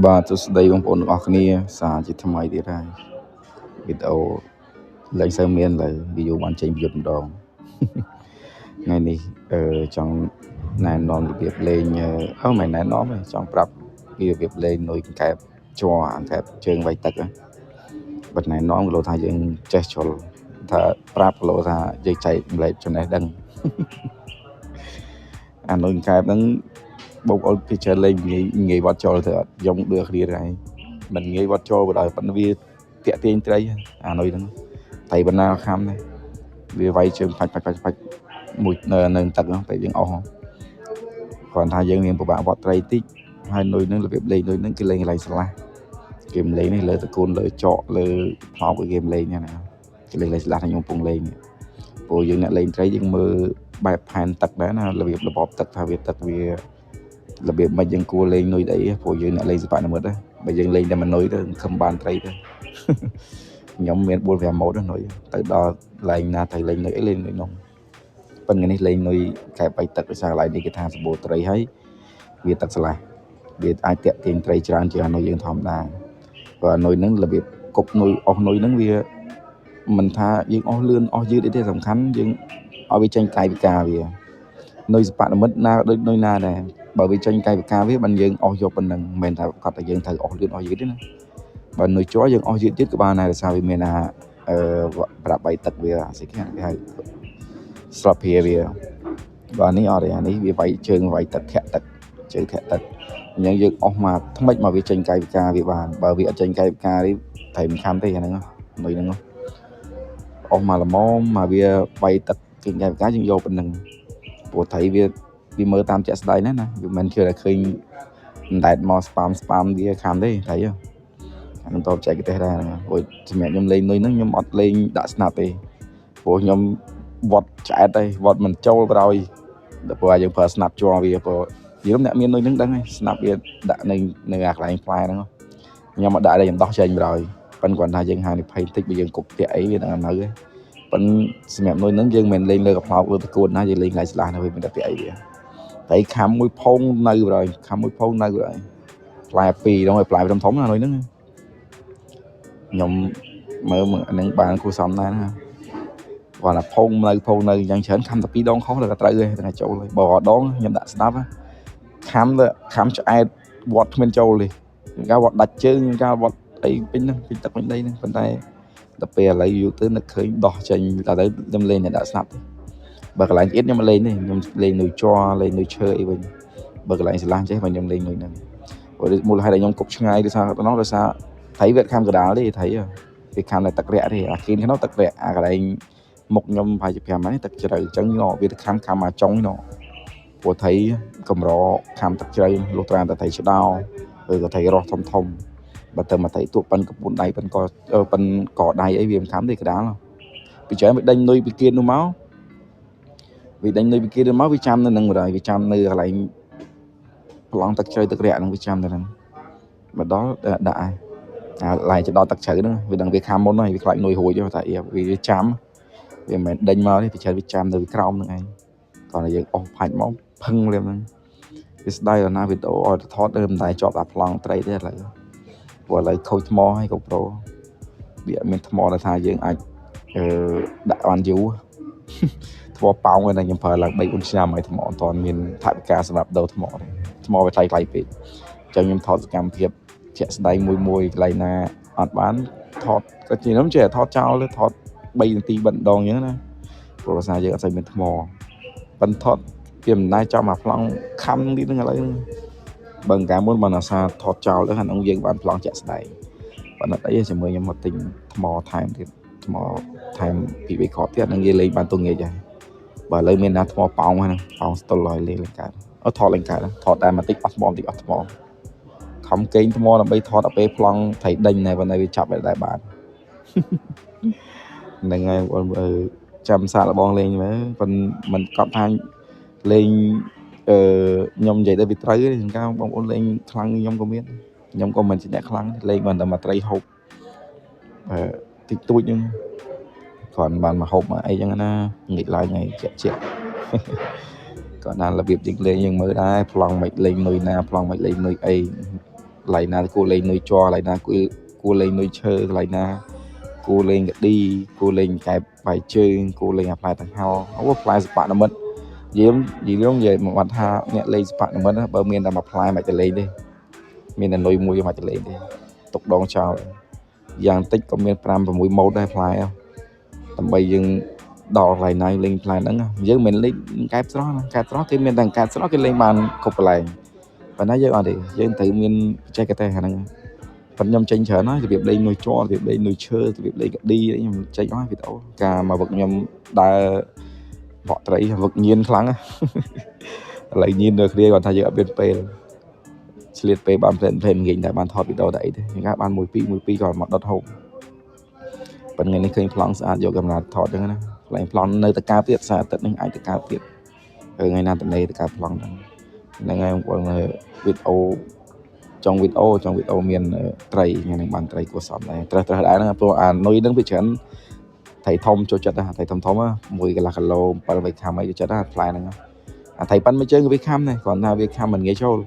បាទសួស្តីបងប្អូនទាំងអស់គ្នាសារជាថ្មីទៀតហើយវីដេអូលេងសូវមានឡើយវីដេអូបានចេញយប់ម្ដងថ្ងៃនេះចង់ណែនាំរបៀបលេងមិនណែនាំទេចង់ប្រាប់ពីរបៀបលេងនុយកែបជ័រអង្កែបជើងវាយទឹកបើណែនាំគីឡូថាយើងចេះជ្រុលថាប្រាប់គីឡូថាយើងចែកម្លែកចំណេះដឹងអានុយកែបហ្នឹងបងប្អូនពីច្រើនលេងងាយវត្តចូលទៅអត់ខ្ញុំដូចគ្នាដែរមិនងាយវត្តចូលក៏ដោយប៉ុន្តែវាតាក់ទាញត្រីអានុយហ្នឹងត្រីបណ្ណាខំដែរវាវាយជើងផាច់មួយនៅទឹកហ្នឹងពេលយើងអស់គ្រាន់ថាយើងមានពិបាកវត្តត្រីតិចហើយនុយហ្នឹងរបៀបលេងនុយហ្នឹងគឺលេងកន្លែងស្រឡះគេមិនលេងនេះលើតកូនលើចកលើផ្លោកគេមិនលេងណាគេលេងស្រឡះតែខ្ញុំពងលេងព្រោះយើងអ្នកលេងត្រីយើងមើលបែបផែនទឹកដែរណារបៀបរបបទឹកថាវាទឹកវារបៀបមិនយើងគួរលេងនុយអីព្រោះយើងអ្នកលេងសិប្បនិម្មិតបើយើងលេងតែមនុយទៅខំបានត្រីទៅខ្ញុំមាន 4-5 ម៉ូតនុយទៅដល់ឡើងណាទៅលេងនុយអីលេងនុយនោះប៉ុន្តែនេះលេងនុយកែបបីទឹកដោយសារកន្លែងនេះគេថាសម្បូរត្រីហើយវាទឹកស្រឡះវាអាចតាក់ទាញត្រីច្រើនជាងនុយយើងធម្មតាព្រោះនុយហ្នឹងរបៀបគប់នុយអស់នុយហ្នឹងវាមិនថាយើងអស់លឿនអស់យឺតអីទេសំខាន់យើងឲ្យវាចេញកាយវិការវានុយសិប្បនិម្មិតណាដូចនុយណាដែរបើវាចេញកាយវិការវាបានយើងអស់យកប៉ុណ្ណឹងមិនមែនថាគាត់តែយើងត្រូវអស់លឿនអស់យឺតទេណាបើនុយជ័រយើងអស់យឺតក៏បានដែរដោយសារវាមានប្រាប់បីទឹកវាស្អីគេហៅស្លាបព្រាវាបើនេះអត់ទេអានេះវាវាយជើងវាយទឹកធាក់ទឹកជើងធាក់ទឹកអញ្ចឹងយើងអស់មកថ្មិចមកវាចេញកាយវិការវាបានបើវាអត់ចេញកាយវិការនេះត្រូវមិនខំទេអាហ្នឹងនុយហ្នឹងអស់មកល្មមមកវាវាយទឹកចេញកាយវិការយើងយកប៉ុណ្ណឹងព្រោះត្រីវាមើលតាមជាក់ស្ដែងណាវាមិនជឿតែឃើញអណ្ដែតមកស្ប៉ាមវាខំទេត្រីអានឹងតបចែកទេសដែរព្រោះសម្រាប់ខ្ញុំលេងនុយហ្នឹងខ្ញុំអត់លេងដាក់ស្នាប់ទេព្រោះខ្ញុំវត្តឆ្អែតទេវត្តមិនចូលប្រយដល់ព្រោះយើងប្រើស្នាប់ជ័រវាព្រោះយើងអ្នកមាននុយហ្នឹងដឹងហើយស្នាប់វាដាក់នៅអាកន្លែងផ្លែហ្នឹងខ្ញុំមកដាក់តែខ្ញុំដោះចេញប្រយប៉ុន្តែគាត់ថាយើងហានិភ័យតិចបើយើងគប់តាក់អីវានឹងនៅប៉ុន្តែសម្រាប់នុយហ្នឹងយើងមិនលេងលើកផ្លោកលើតកូនណាយើងលេងកន្លែងស្លាស់នៅវាមានតែតាក់អីវាតែខំមួយផុងនៅប្រយខំមួយផុងនៅប្រយផ្លែពីរហ្នឹងឲ្យផ្លែធំណានុយហ្នឹងខ្ញុំមើលហ្នឹងបានគូសំដែរណាគាត់ថាផុងនៅយ៉ាងច្រើនខំតែ2ដងខុសដល់ត្រូវហើយតែចូលហើយបើដងខ្ញុំដាក់ស្ដាប់ខំឆ្អែតវត្តគ្មានចូលទេកាលវត្តដាច់ជើងកាលវត្តអីពេញហ្នឹងពេញទឹកពេញដីហ្នឹងប៉ុន្តែដល់ពេលឥឡូវយូរទៅនឹកឃើញដោះចេញតែទៅខ្ញុំលេងតែដាក់ស្ដាប់ទេបើកន្លែងទៀតខ្ញុំមិនលេងទេខ្ញុំលេងនុយជ័រលេងនុយឈើអីវិញបើកន្លែងស្រឡះចេះបើខ្ញុំលេងនុយហ្នឹងព្រោះមូលហេតុដែលខ្ញុំគប់ឆ្ងាយដោយសារត្រីវាខំកដាលទេត្រីវាខំតែទឹករាក់ទេអាគីនក្នុងទឹករាក់អាកន្លែងមុខខ្ញុំប្រហែលជា5ម៉ែត្រទឹកជ្រៅអញ្ចឹងវាខំមកចុងព្រោះត្រីកម្រខំទឹកជ្រៅលុះត្រាតែត្រីឆ្ដោឬក៏ត្រីរស់ធំបើទៅមកត្រីទួប៉ិនកពួនដៃប៉ិនកដៃអីវាមិនខំទេកដាលពីច្រើនវាដេញនុយពីគៀននោះមកវាចាំនៅនឹងម្ដងវាចាំនៅកន្លែងប្លង់ទឹកជ្រៅទឹករាក់ហ្នឹងវាចាំទៅហ្នឹងមកដល់ដាក់ហើយកន្លែងទៅដល់ទឹកជ្រៅហ្នឹងវាដឹងវាខំមុនហើយវាខ្លាចនុយរួចតែវាចាំវាមិនមែនដេញមកទេពីច្រើនវាចាំនៅក្រោមហ្នឹងឯងគាត់តែយើងអស់ផាច់មកផឹងលៀមហ្នឹងវាស្ដាយដល់ណាវីដេអូឲ្យថតមិនតែជាប់ដាក់ប្លង់ត្រីទេឥឡូវព្រោះឥឡូវខូចថ្មហើយ GoPro វាអត់មានថ្មដែលថាយើងអាចដាក់បានយូរថ្មប៉ោងឯងខ្ញុំប្រើឡើង 3-4 ឆ្នាំហើយថ្មអត់ទាន់មានថវិកាសម្រាប់ដូរថ្មទេថ្មវាថ្លៃពេកអញ្ចឹងខ្ញុំថតសកម្មភាពជាក់ស្ដែងមួយកន្លែងណាអត់បានថតក៏ជាខ្ញុំចេះថតចោលថត3នាទីបន្ដងអញ្ចឹងណាព្រោះភាសាយើងអត់សូវមានថ្មប៉ុន្តែថតវាមិនដែរចំមកប្លង់ខំនេះហ្នឹងឥឡូវបើកាលមុនបានអាសាថតចោលទៅហ្នឹងយើងបានប្លង់ជាក់ស្ដែងប៉ុន្តែអីជាមួយខ្ញុំមកទិញថ្មថែមទៀតថ្មថែមពី3គ្រាប់ទៀតហ្នឹងយើងលេងបានទងងាយដែរបើឥឡូវមានណាថ្មប៉ោងហ្នឹងប៉ោងស្ទល់ឲ្យលេងឡើងកើតថតឡើងកើតថតតែបន្តិចអស់ថ្មបន្តិចអស់ថ្មខំកេងថ្មដើម្បីថតដល់ពេលប្លង់ត្រីដេញតែប៉ុន្តែវាចាប់ឲ្យដែរបានហ្នឹងហើយបងចាំសាកល្បងលេងមើលប៉ុន្តែមិនកត់ថាលេងខ្ញុំនិយាយទៅវាត្រូវទេកាលបងប្អូនលេងខ្លាំងខ្ញុំក៏មានខ្ញុំក៏មិនជាអ្នកខ្លាំងលេងបានតែមកត្រីហូបតិចតួចហ្នឹងគ្រាន់បានមកហូបមកអីចឹងណាងាកឡើងហើយជាក់ក៏ណារបៀបយើងលេងយើងមើលដែរប្លង់មិនលេងនុយណាប្លង់មិនលេងនុយអី lại na cô lên nuôi cho lại na cô lên nuôi chơi lại na cô lên đi cô lên cái bài chơi cô lên apply thằng hao không có apply bạn nó mất gì lúc về mà mặt ha nhẹ lên bạn nó mất á bờ miền làm apply màจะlên đi miền là nuôi mùi màจะlên đi tục đón chào giang tích có miền pram và mùi màu đây apply không tầm bây giờ đỏ lại này lên apply nữa giờ mình lên cái đó cái miền đằng cái đó cái lên bàn cục lại và nói với bạn thì giờ tự miền chơi cái tay hàng phần nhom tranh chở nói thì việc đây nuôi cho việc đây nuôi chơi thì việc đây đi đấy nhưng tranh nói việc đâu cả mà vật nhom đa họ thấy vật nhiên kháng á lại nhìn được kia còn thay giờ bên pe liệt pe bàn phèn nghỉ tại bàn thọt bị đâu đấy thì các bạn mùi pi còn một đợt hộp phần ngày nay khi plong sạch vô cầm là thọt đó nè lại plong nơi tất cả tiết sạch tất nên ai tất cả tiết ở ngày nào tận đây tất cả plong là ngày hôm qua là video trong video miền tây ngày này bàn tây của sọm này tây đã nó pro nuôi đứng bị chấn thầy thông cho chất thầy thông á mùi cái là khăn lô bao về tham ấy cho chất fly này thầy pan mới chơi cái việc khăm này còn nào việc khăm mình nghe show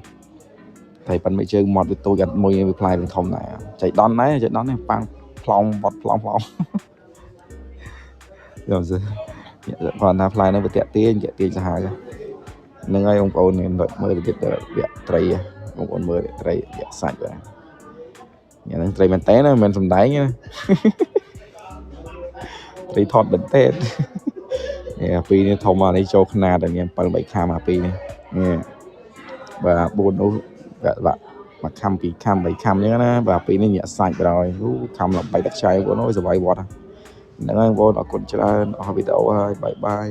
thầy pan mới chơi một tôi gặp mùi fly mình thông này chạy đón này pan plong rồi giờ còn nào fly nó bị tẹt tiền ra hai nên ngay ông ôn này mơ được việc tây ông ôn mơ tây việc sạch rồi nhà nó tây mình té nó mình sầm đáy nha tây thọt bẩn tếtปีนี้ทอมาในโจขนาดเนี่ยเปิดใบคามาปีนี้เนี่ยแบบบนนู้แบบมาคำปีคำใบคำเนี้ยนะแบบปีนี้เนี่ยใส่ไปเลยรู้คำหลับใบตักชัยบนนู้นสบายบอดนั่งบนออกคนชราออกไปเดาบาย